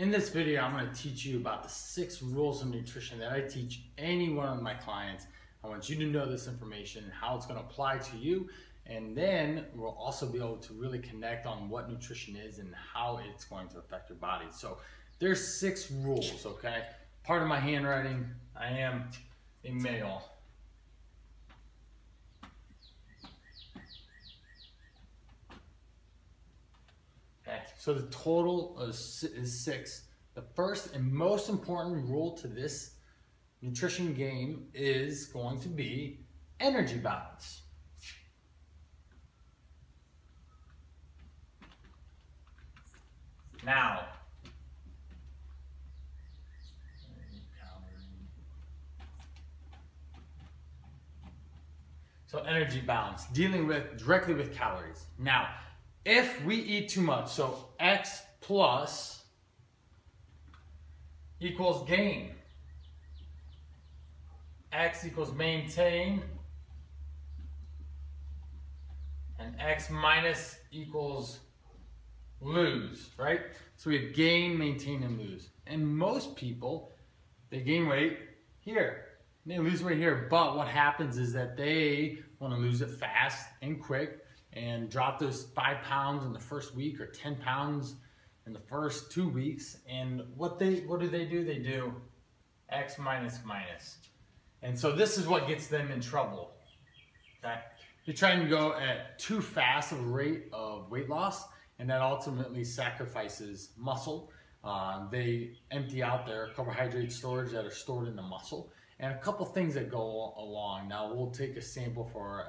In this video, I'm going to teach you about the 6 rules of nutrition that I teach any one of my clients. I want you to know this information and how it's going to apply to you, and then we'll also be able to really connect on what nutrition is and how it's going to affect your body. So there's 6 rules, okay? Part of my handwriting, I am a male. Okay, so the total is 6. The first and most important rule to this nutrition game is going to be energy balance. Now, so energy balance, dealing directly with calories. Now, if we eat too much, so X plus equals gain. X equals maintain. And X minus equals lose, right? So we have gain, maintain, and lose. And most people, they gain weight here. They lose weight here. But what happens is that they want to lose it fast and quick and drop those 5 pounds in the first week or 10 pounds in the first 2 weeks. And what do they do? They do X minus minus. And so this is what gets them in trouble. Okay? They're trying to go at too fast of a rate of weight loss, and that ultimately sacrifices muscle. They empty out their carbohydrate storage that are stored in the muscle. And a couple things that go along. Now we'll take a sample for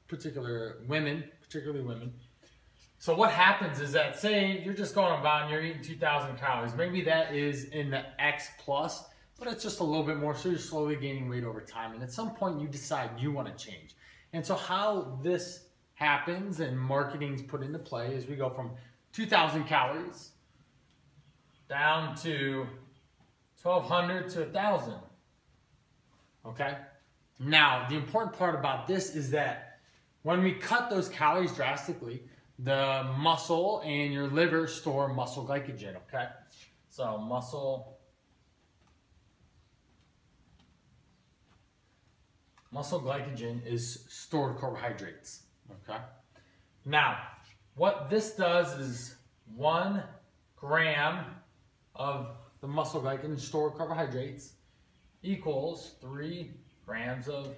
particularly women. So what happens is that, say you're just going about and you're eating 2,000 calories. Maybe that is in the X plus, but it's just a little bit more, so you're slowly gaining weight over time. And at some point you decide you want to change. And so how this happens and marketing's put into play is we go from 2,000 calories down to 1,200 to 1,000. Okay? Now, the important part about this is that when we cut those calories drastically, the muscle and your liver store muscle glycogen, okay? So muscle glycogen is stored carbohydrates, okay? Now, what this does is 1 gram of the muscle glycogen stored carbohydrates equals 3 grams of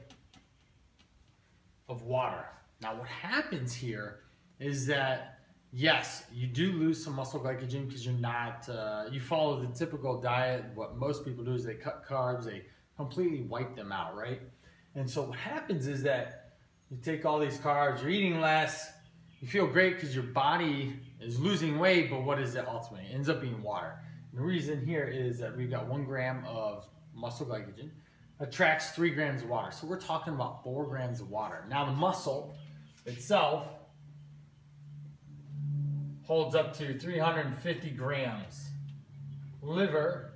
water. Now what happens here is that, yes, you do lose some muscle glycogen because you're not, you follow the typical diet. What most people do is they cut carbs, they completely wipe them out, right? And so what happens is that you take all these carbs, you're eating less, you feel great because your body is losing weight, but what is it ultimately? It ends up being water. And the reason here is that we've got 1 gram of muscle glycogen attracts 3 grams of water. So we're talking about 4 grams of water. Now the muscle itself holds up to 350 grams. Liver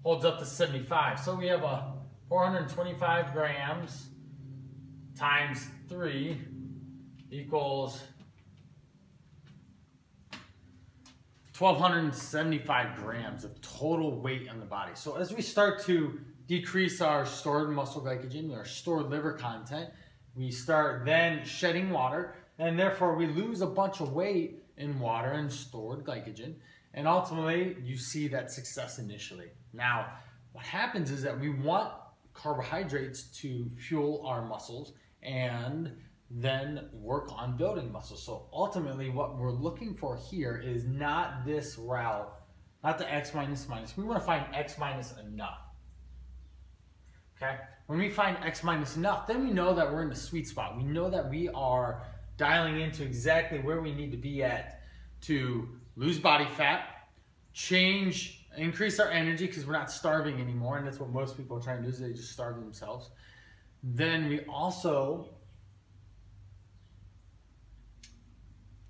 holds up to 75. So we have a 425 grams times 3 equals 1,275 grams of total weight on the body. So as we start to decrease our stored muscle glycogen, our stored liver content, we start then shedding water, and therefore we lose a bunch of weight in water and stored glycogen, and ultimately you see that success initially. Now, what happens is that we want carbohydrates to fuel our muscles and then work on building muscle. So ultimately what we're looking for here is not this route, not the X minus minus. We want to find X minus enough. Okay? When we find X minus enough, then we know that we're in the sweet spot. We know that we are dialing into exactly where we need to be at to lose body fat, increase our energy because we're not starving anymore, and that's what most people are trying to do, is they just starve themselves. Then we also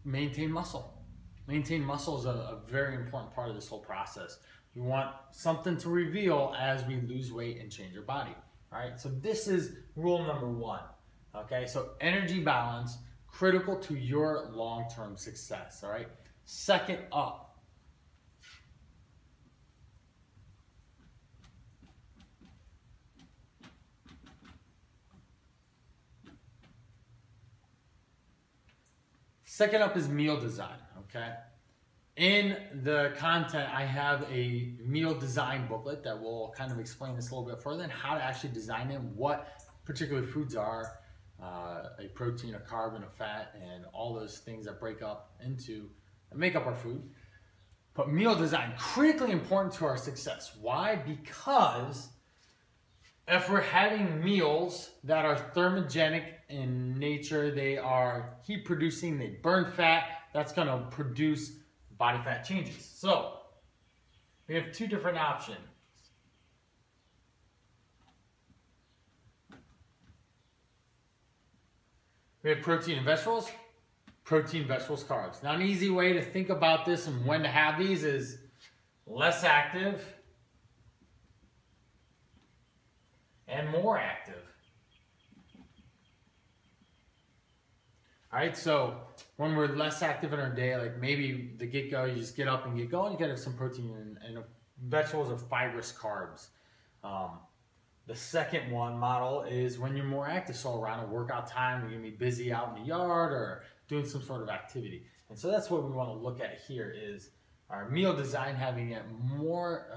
maintain muscle. Maintain muscle is a very important part of this whole process. We want something to reveal as we lose weight and change our body. All right, so this is rule number 1. Okay, so energy balance, critical to your long-term success. All right, Second up. Second up is meal design, okay? In the content, I have a meal design booklet that will kind of explain this a little bit further and how to actually design it, what particular foods are, a protein, a carb, and a fat, and all those things that break up into and make up our food. But meal design, critically important to our success. Why? Because if we're having meals that are thermogenic in nature, they are heat producing, they burn fat, that's going to produce body fat changes. So we have two different options. We have protein and vegetables, carbs. Now an easy way to think about this and when to have these is less active and more active. All right, so when we're less active in our day, like maybe the get-go, you just get up and get going, you gotta have some protein and vegetables or fibrous carbs. The second one model is when you're more active, so around a workout time, you're gonna be busy out in the yard or doing some sort of activity. And so that's what we wanna look at here is our meal design, having it more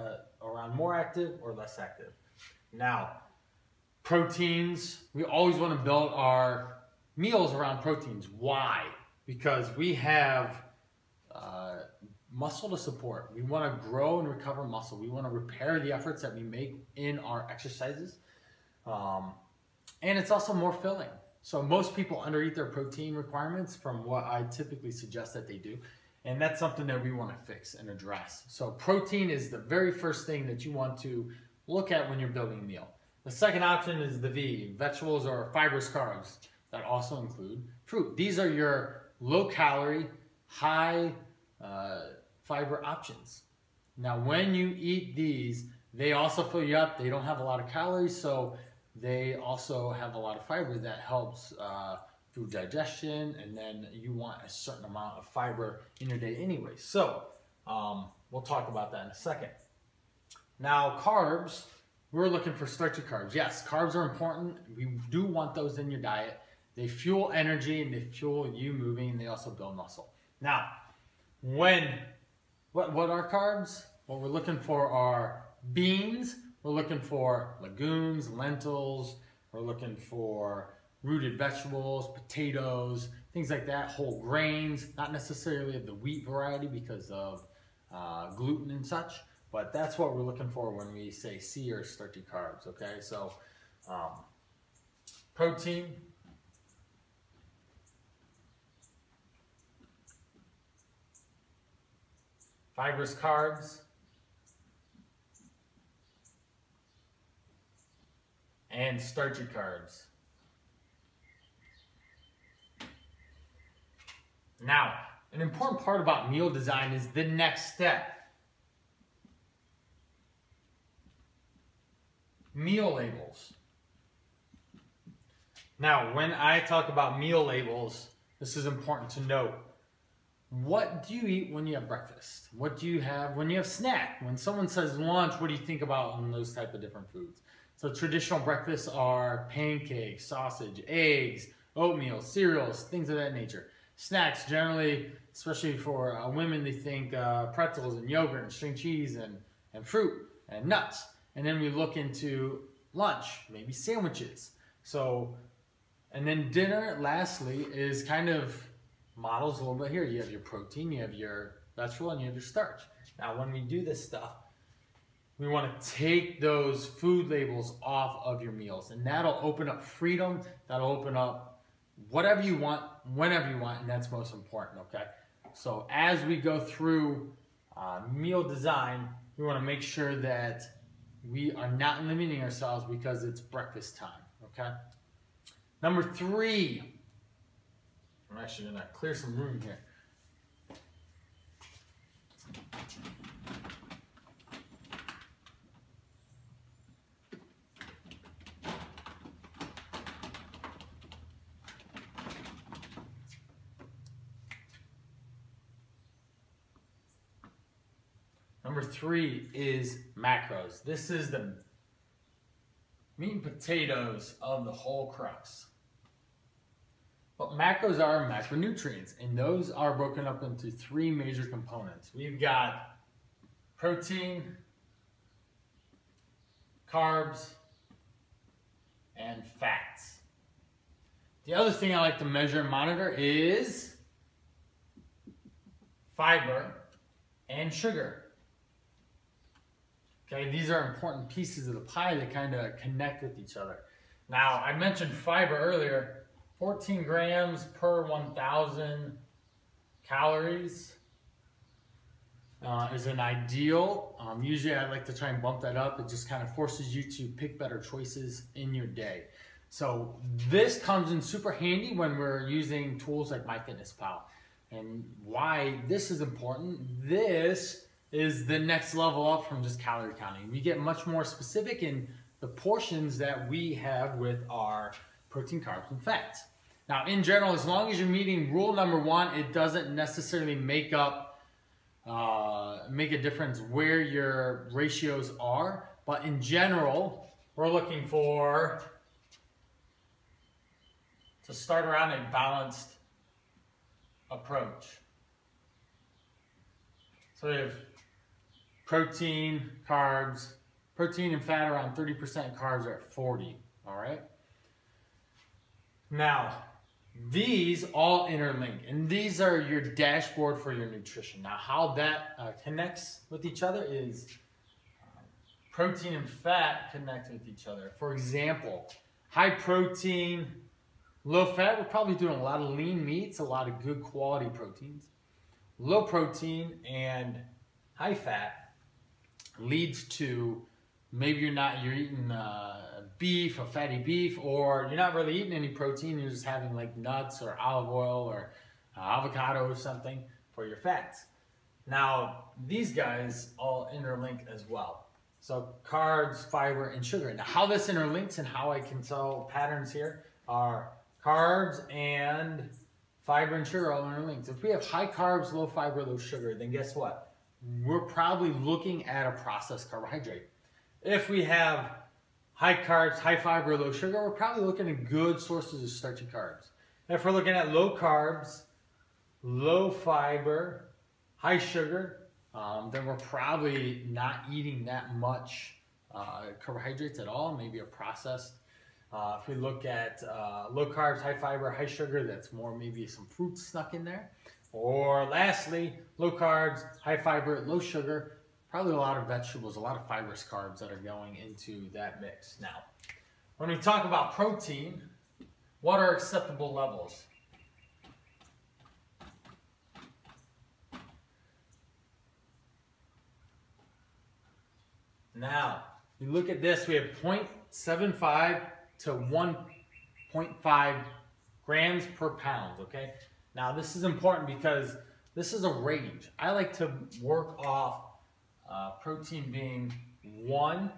around more active or less active. Now, proteins, we always wanna build our meals around proteins. Why? Because we have muscle to support. We want to grow and recover muscle. We want to repair the efforts that we make in our exercises. And it's also more filling. So most people undereat their protein requirements from what I typically suggest that they do. And that's something that we want to fix and address. So protein is the very first thing that you want to look at when you're building a meal. The second option is the V, vegetables or fibrous carbs that also include fruit. These are your low calorie, high fiber options. Now, when you eat these, they also fill you up. They don't have a lot of calories, so they also have a lot of fiber that helps food digestion, and then you want a certain amount of fiber in your day anyway. So we'll talk about that in a second. Now, carbs, we're looking for starchy carbs. Yes, carbs are important. We do want those in your diet. They fuel energy and they fuel you moving, and they also build muscle. Now, what are carbs? What we're looking for are beans, we're looking for legumes, lentils, we're looking for rooted vegetables, potatoes, things like that, whole grains, not necessarily of the wheat variety because of gluten and such, but that's what we're looking for when we say C or starchy carbs, okay? So protein, fibrous carbs, and starchy carbs. Now, an important part about meal design is the next step. Meal labels. Now, when I talk about meal labels, this is important to note. What do you eat when you have breakfast? What do you have when you have snack? When someone says lunch, what do you think about on those type of different foods? So traditional breakfasts are pancakes, sausage, eggs, oatmeal, cereals, things of that nature. Snacks, generally, especially for women, they think pretzels and yogurt and string cheese and fruit and nuts. And then we look into lunch, maybe sandwiches. So, and then dinner, lastly, is kind of models a little bit here. You have your protein, you have your vegetable, and you have your starch. Now, when we do this stuff, we want to take those food labels off of your meals, and that'll open up freedom. That'll open up whatever you want, whenever you want, and that's most important, okay? So as we go through meal design, we want to make sure that we are not limiting ourselves because it's breakfast time, okay? Number 3, I'm actually going to clear some room here. Number 3 is macros. This is the meat and potatoes of the whole crux. But macros are macronutrients, and those are broken up into 3 major components. We've got protein, carbs, and fats. The other thing I like to measure and monitor is fiber and sugar. Okay, these are important pieces of the pie that kind of connect with each other. Now, I mentioned fiber earlier. 14 grams per 1,000 calories is an ideal. Usually I like to try and bump that up. It just kind of forces you to pick better choices in your day. So this comes in super handy when we're using tools like MyFitnessPal. And why this is important, this is the next level up from just calorie counting. We get much more specific in the portions that we have with our protein, carbs, and fats. Now, in general, as long as you're meeting rule number 1, it doesn't necessarily make a difference where your ratios are. But in general, we're looking to start around a balanced approach. So we have protein and fat around 30%, carbs are at 40%, all right? Now, these all interlink, and these are your dashboard for your nutrition. Now, how that connects with each other is protein and fat connect with each other. For example, high protein, low fat, we're probably doing a lot of lean meats, a lot of good quality proteins. Low protein and high fat leads to maybe you're eating beef or fatty beef, or you're not really eating any protein, you're just having like nuts or olive oil or avocado or something for your fats. Now, these guys all interlink as well. So carbs, fiber, and sugar. Now, how this interlinks and how I can tell patterns here are carbs and fiber and sugar all interlinked. If we have high carbs, low fiber, low sugar, then guess what? We're probably looking at a processed carbohydrate. If we have high carbs, high fiber, low sugar, we're probably looking at good sources of starchy carbs. If we're looking at low carbs, low fiber, high sugar, then we're probably not eating that much carbohydrates at all, maybe a processed. If we look at low carbs, high fiber, high sugar, that's more maybe some fruit snuck in there. Or lastly, low carbs, high fiber, low sugar, probably a lot of vegetables, a lot of fibrous carbs that are going into that mix. Now, when we talk about protein, what are acceptable levels? Now, we look at this, we have 0.75 to 1.5 grams per pound, okay? Now, this is important because this is a range. I like to work off protein being 1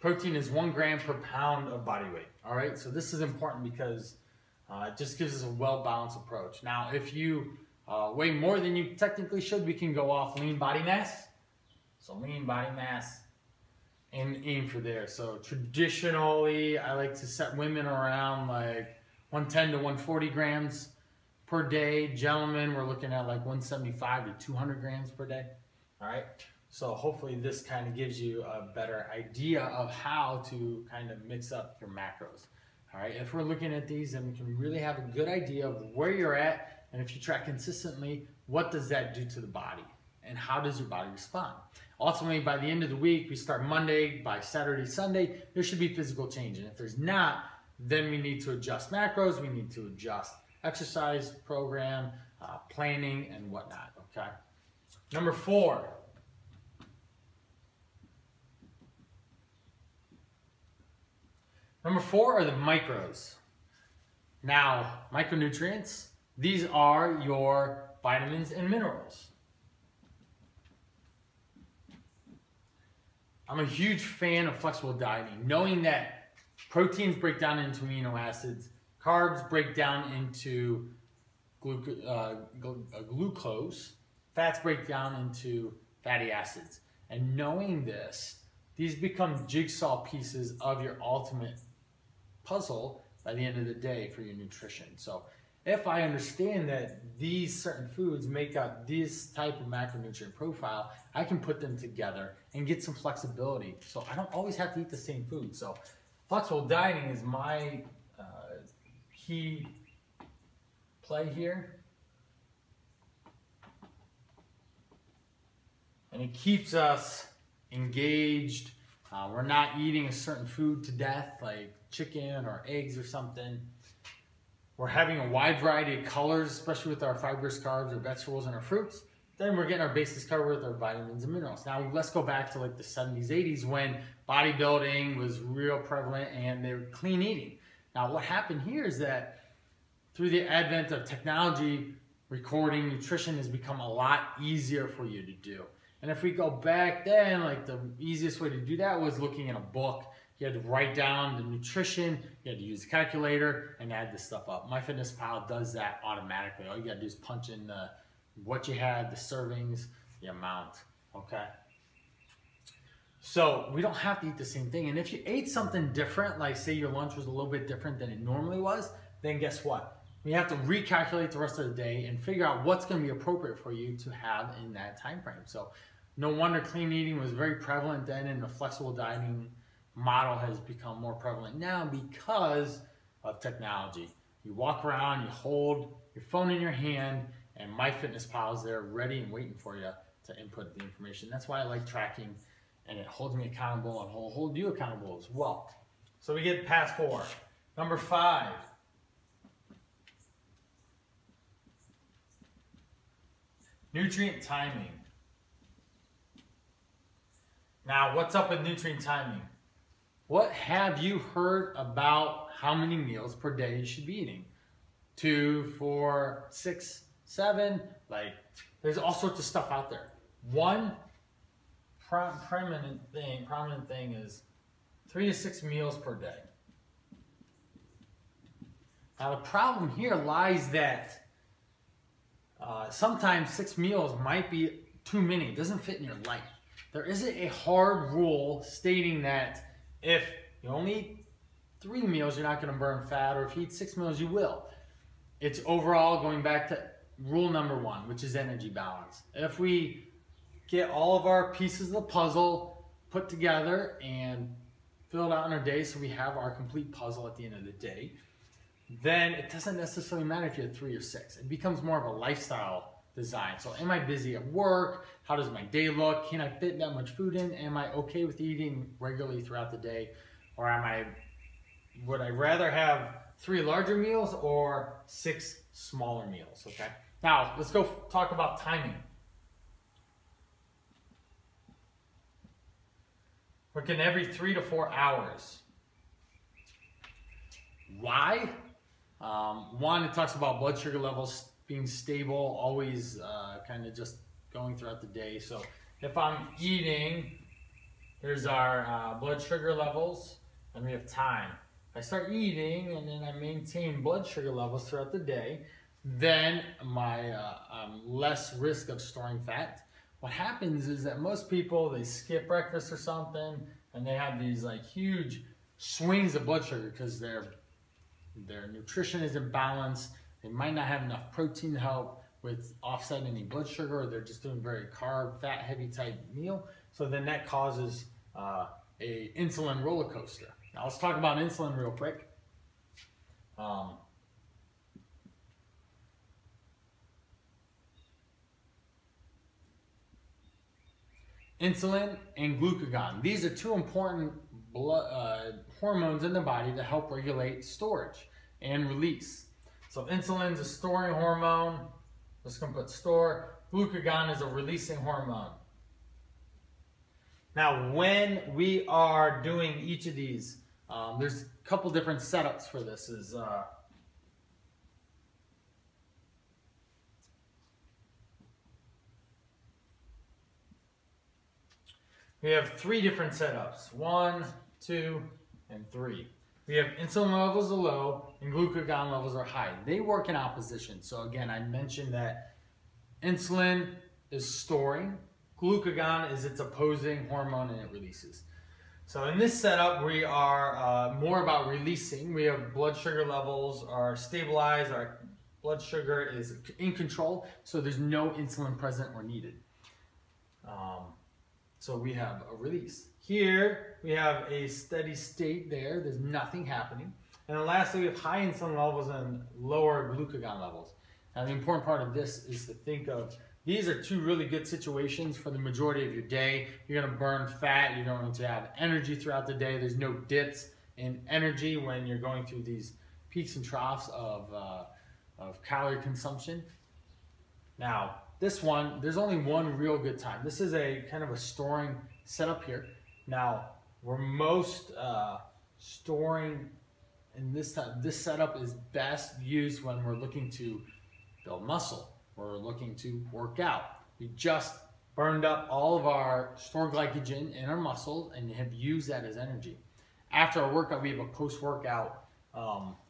protein is 1 gram per pound of body weight. All right, so this is important because it just gives us a well-balanced approach. Now, if you weigh more than you technically should, we can go off lean body mass. So lean body mass and aim for there. So traditionally, I like to set women around like 110 to 140 grams per day. Gentlemen, we're looking at like 175 to 200 grams per day. All right. So hopefully this kind of gives you a better idea of how to kind of mix up your macros. All right. If we're looking at these, then we can really have a good idea of where you're at. And if you track consistently, what does that do to the body? And how does your body respond? Ultimately, by the end of the week, we start Monday, by Saturday, Sunday, there should be physical change. And if there's not, then we need to adjust macros, we need to adjust exercise program, planning, and whatnot, okay? Number 4. Number 4 are the micros. Now, micronutrients, these are your vitamins and minerals. I'm a huge fan of flexible dieting, knowing that proteins break down into amino acids, Carbs break down into glucose. Fats break down into fatty acids. And knowing this, these become jigsaw pieces of your ultimate puzzle by the end of the day for your nutrition. So if I understand that these certain foods make up this type of macronutrient profile, I can put them together and get some flexibility. So I don't always have to eat the same food. So flexible dieting is my key play here. And it keeps us engaged. We're not eating a certain food to death, like chicken or eggs or something. We're having a wide variety of colors, especially with our fibrous carbs or vegetables and our fruits. Then we're getting our bases covered with our vitamins and minerals. Now let's go back to like the 70s, 80s when bodybuilding was real prevalent and they were clean eating. Now what happened here is that through the advent of technology, recording nutrition has become a lot easier for you to do. And if we go back then, like the easiest way to do that was looking in a book. You had to write down the nutrition, you had to use a calculator and add this stuff up. MyFitnessPal does that automatically. All you gotta do is punch in what you had, the servings, the amount, okay? So we don't have to eat the same thing. And if you ate something different, like say your lunch was a little bit different than it normally was, then guess what? We have to recalculate the rest of the day and figure out what's gonna be appropriate for you to have in that time frame. So no wonder clean eating was very prevalent then, and the flexible dieting model has become more prevalent now because of technology. You walk around, you hold your phone in your hand, and MyFitnessPal is there ready and waiting for you to input the information. That's why I like tracking, and it holds me accountable and will hold you accountable as well. So we get past 4. Number 5. Nutrient timing. Now, what's up with nutrient timing? What have you heard about how many meals per day you should be eating? 2, 4, 6, 7, like there's all sorts of stuff out there. One prominent thing is 3 to 6 meals per day. Now the problem here lies that sometimes 6 meals might be too many. It doesn't fit in your life. There isn't a hard rule stating that if you only eat 3 meals, you're not going to burn fat, or if you eat 6 meals, you will. It's overall going back to rule number 1, which is energy balance. If we get all of our pieces of the puzzle put together and filled out in our day so we have our complete puzzle at the end of the day, then it doesn't necessarily matter if you have 3 or 6. It becomes more of a lifestyle design. So am I busy at work? How does my day look? Can I fit that much food in? Am I okay with eating regularly throughout the day? Or would I rather have 3 larger meals or 6 smaller meals, okay? Now, let's go talk about timing. Working every 3 to 4 hours. Why? One, it talks about blood sugar levels being stable, always kind of just going throughout the day. So if I'm eating, here's our blood sugar levels, and we have time. If I start eating and then I maintain blood sugar levels throughout the day, then my less risk of storing fat. What happens is that most people, they skip breakfast or something, and they have these like huge swings of blood sugar because their nutrition isn't balanced. They might not have enough protein to help with offsetting any blood sugar, or they're just doing very carb, fat heavy type meal. So then that causes a insulin roller coaster. Now let's talk about insulin real quick. Insulin and glucagon. These are 2 important hormones in the body that help regulate storage and release. So insulin is a storing hormone. Just gonna put store. Glucagon is a releasing hormone. Now, when we are doing each of these, there's a couple different setups for this. We have 3 different setups. 1, 2, and 3. we have insulin levels are low and glucagon levels are high. They work in opposition. So again, I mentioned that insulin is storing, glucagon is its opposing hormone and it releases. So in this setup, we are more about releasing. We have blood sugar levels are stabilized, our blood sugar is in control, so there's no insulin present or needed. So we have a release. Here, we have a steady state there. There's nothing happening. And then lastly, we have high insulin levels and lower glucagon levels. Now, the important part of this is to think of, these are two really good situations for the majority of your day. You're going to burn fat. You're going to have energy throughout the day. There's no dips in energy when you're going through these peaks and troughs of calorie consumption. Now, this one, there's only one real good time. This is a kind of a storing setup here. Now, we're most storing in this setup is best used when we're looking to build muscle. We're looking to work out. We just burned up all of our stored glycogen in our muscles and have used that as energy. After our workout, we have a post-workout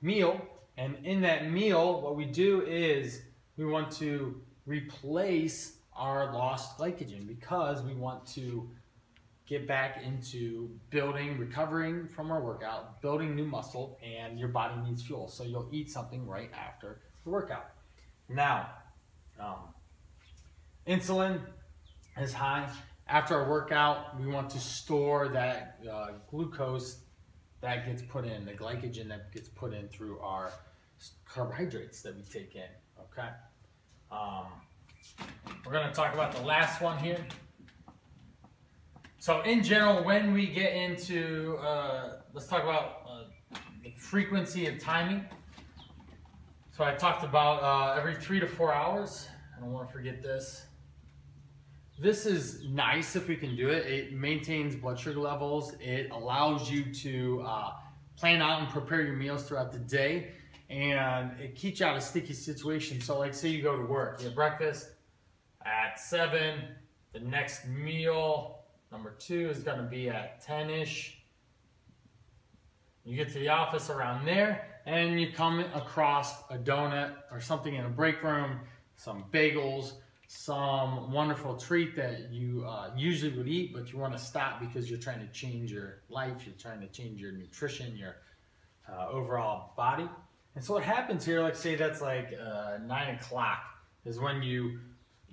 meal. And in that meal, what we do is we want to replace our lost glycogen because we want to get back into building, recovering from our workout, building new muscle, and your body needs fuel. So you'll eat something right after the workout. Now, insulin is high. After our workout, we want to store that glucose that gets put in, the glycogen that gets put in through our carbohydrates that we take in, okay? We're going to talk about the last one here. So in general, when we get into, let's talk about the frequency of timing. So I talked about every 3 to 4 hours. I don't want to forget this. This is nice if we can do it. It maintains blood sugar levels. It allows you to plan out and prepare your meals throughout the day. And it keeps you out of sticky situations. So like say you go to work, you have breakfast at 7, the next meal, number 2, is going to be at 10-ish. You get to the office around there, and you come across a donut or something in a break room, some bagels, some wonderful treat that you usually would eat, but you want to stop because you're trying to change your life, you're trying to change your nutrition, your overall body. And so what happens here, like say that's like 9 o'clock, is when you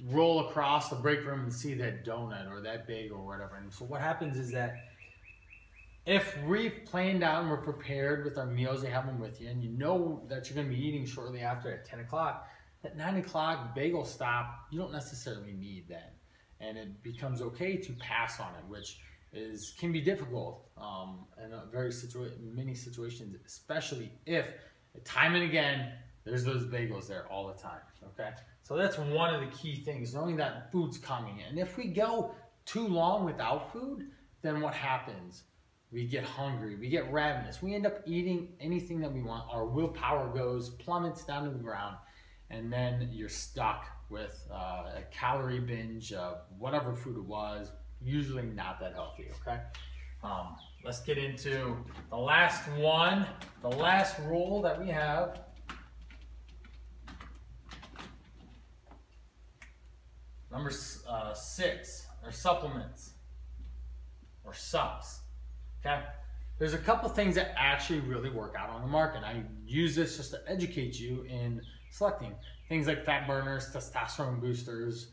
roll across the break room and see that donut or that bagel or whatever. And so what happens is that if we've planned out and we're prepared with our meals, you have them with you, and you know that you're going to be eating shortly after at 10 o'clock, that 9 o'clock bagel stop, you don't necessarily need then. And it becomes okay to pass on it, which can be difficult in many situations, especially if time and again, there's those bagels there all the time, okay? So that's one of the key things, knowing that food's coming. And if we go too long without food, then what happens? We get hungry, we get ravenous, we end up eating anything that we want, our willpower plummets down to the ground, and then you're stuck with a calorie binge of whatever food it was, usually not that healthy, okay? Let's get into the last one, the last rule that we have. Number 6 are supplements or subs. Okay, there's a couple things that actually really work out on the market. I use this just to educate you in selecting things like fat burners, testosterone boosters,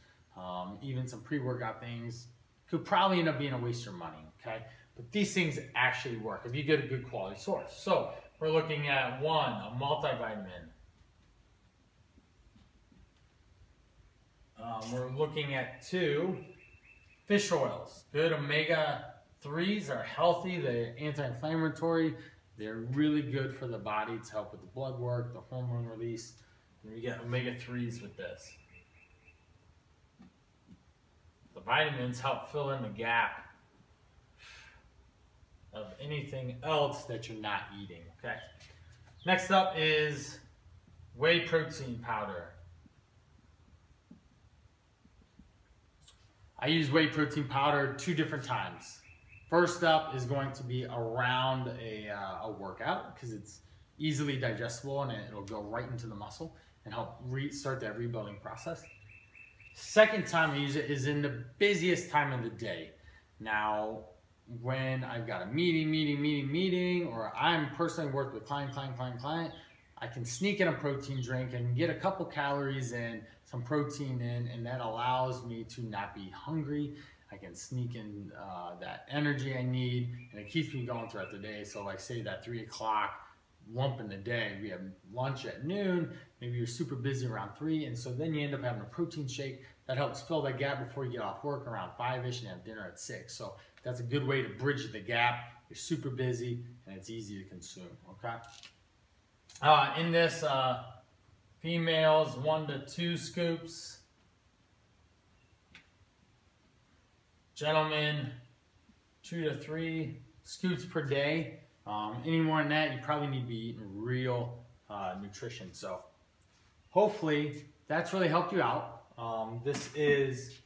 even some pre-workout things. Could probably end up being a waste of your money. Okay, but these things actually work if you get a good quality source. So we're looking at 1, a multivitamin. We're looking at 2, fish oils. Good omega-3s are healthy, they're anti-inflammatory, they're really good for the body to help with the blood work, the hormone release, and you get omega-3s with this. The vitamins help fill in the gap of anything else that you're not eating, okay? Next up is whey protein powder. I use whey protein powder 2 different times. First up is going to be around a workout because it's easily digestible and it'll go right into the muscle and help restart that rebuilding process. Second time I use it is in the busiest time of the day. Now, when I've got a meeting, or I'm personally worked with client, I can sneak in a protein drink and get a couple calories in, some protein in, and that allows me to not be hungry. I can sneak in that energy I need, and it keeps me going throughout the day. So like say that 3 o'clock lump in the day, we have lunch at noon, maybe you're super busy around 3, and so then you end up having a protein shake that helps fill that gap before you get off work around 5-ish and have dinner at 6. So that's a good way to bridge the gap. You're super busy and it's easy to consume, okay? In this, females 1 to 2 scoops. Gentlemen 2 to 3 scoops per day. Any more than that, you probably need to be eating real nutrition. So hopefully that's really helped you out. This is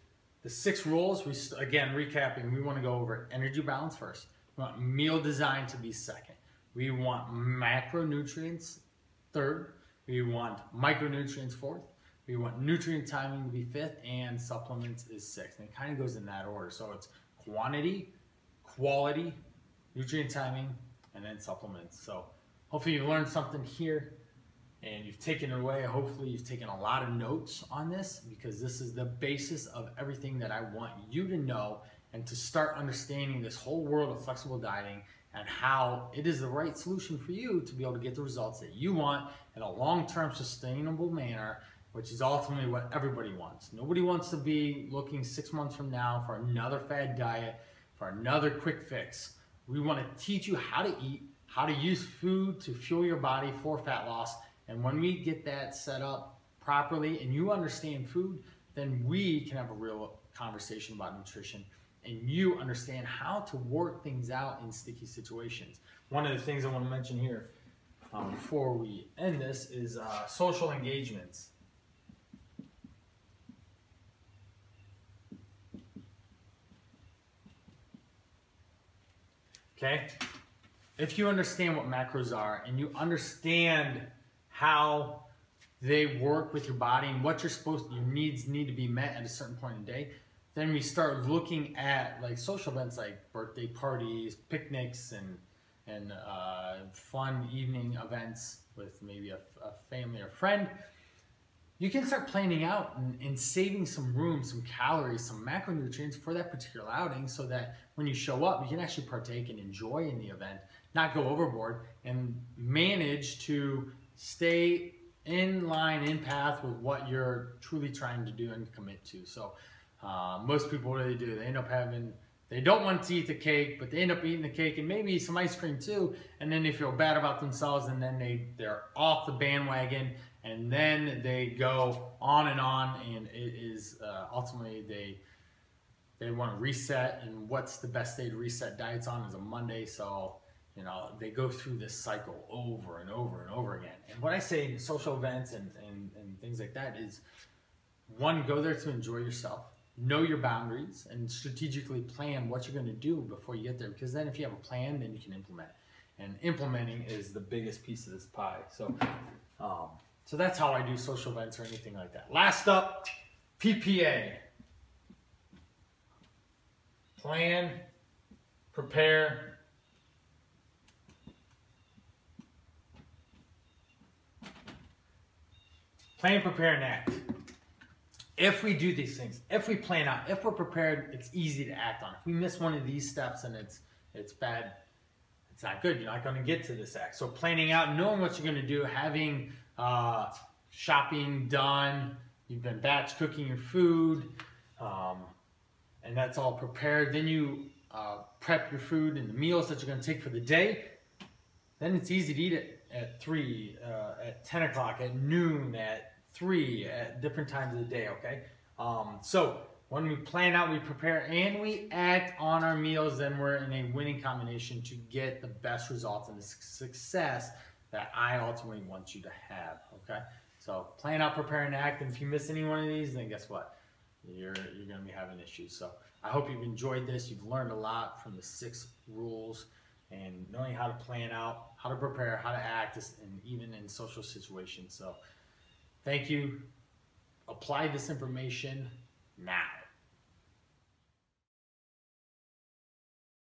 the 6 rules. Again, recapping, we want to go over energy balance first. We want meal design to be second. We want macronutrients third. We want micronutrients fourth. We want nutrient timing to be 5th, and supplements is 6th. And it kind of goes in that order. So it's quantity, quality, nutrient timing, and then supplements. So hopefully you've learned something here and you've taken it away. Hopefully you've taken a lot of notes on this, because this is the basis of everything that I want you to know and to start understanding this whole world of flexible dieting and how it is the right solution for you to be able to get the results that you want in a long-term sustainable manner, which is ultimately what everybody wants. Nobody wants to be looking 6 months from now for another fad diet, for another quick fix. We want to teach you how to eat, how to use food to fuel your body for fat loss. And when we get that set up properly and you understand food, then we can have a real conversation about nutrition and you understand how to work things out in sticky situations. One of the things I want to mention here before we end this is social engagements. Okay? If you understand what macros are and you understand how they work with your body and what your needs need to be met at a certain point in the day, then we start looking at like social events like birthday parties, picnics, and fun evening events with maybe a family or friend. You can start planning out and saving some room, some calories, some macronutrients for that particular outing, so that when you show up, you can actually partake and enjoy in the event, not go overboard, and manage to stay in line, in path with what you're truly trying to do and commit to. So most people, what do? They end up they don't want to eat the cake, but they end up eating the cake and maybe some ice cream too, and then they feel bad about themselves, and then they're off the bandwagon, and then they go on, and it is ultimately they want to reset, and what's the best day to reset diets on is a Monday. So you know, they go through this cycle over and over and over again. And what I say in social events and things like that is, one, go there to enjoy yourself, know your boundaries, and strategically plan what you're going to do before you get there, because then if you have a plan, then you can implement. And implementing is the biggest piece of this pie. So so that's how I do social events or anything like that. Last up, PPA. Plan, prepare, and act. If we do these things, if we plan out, if we're prepared, it's easy to act on. If we miss one of these steps and it's bad, it's not good. You're not going to get to this act. So planning out, knowing what you're going to do, having shopping done, you've been batch cooking your food, and that's all prepared. Then you prep your food and the meals that you're going to take for the day. Then it's easy to eat it at 3, at 10 o'clock, at noon, at 3, at different times of the day, okay? So when we plan out, we prepare, and we act on our meals, then we're in a winning combination to get the best results and the success that I ultimately want you to have, okay? So plan out, prepare, and act, and if you miss any one of these, then guess what? you're going to be having issues. So I hope you've enjoyed this. You've learned a lot from the 6 rules and knowing how to plan out, how to prepare, how to act, and even in social situations. So thank you. Apply this information now.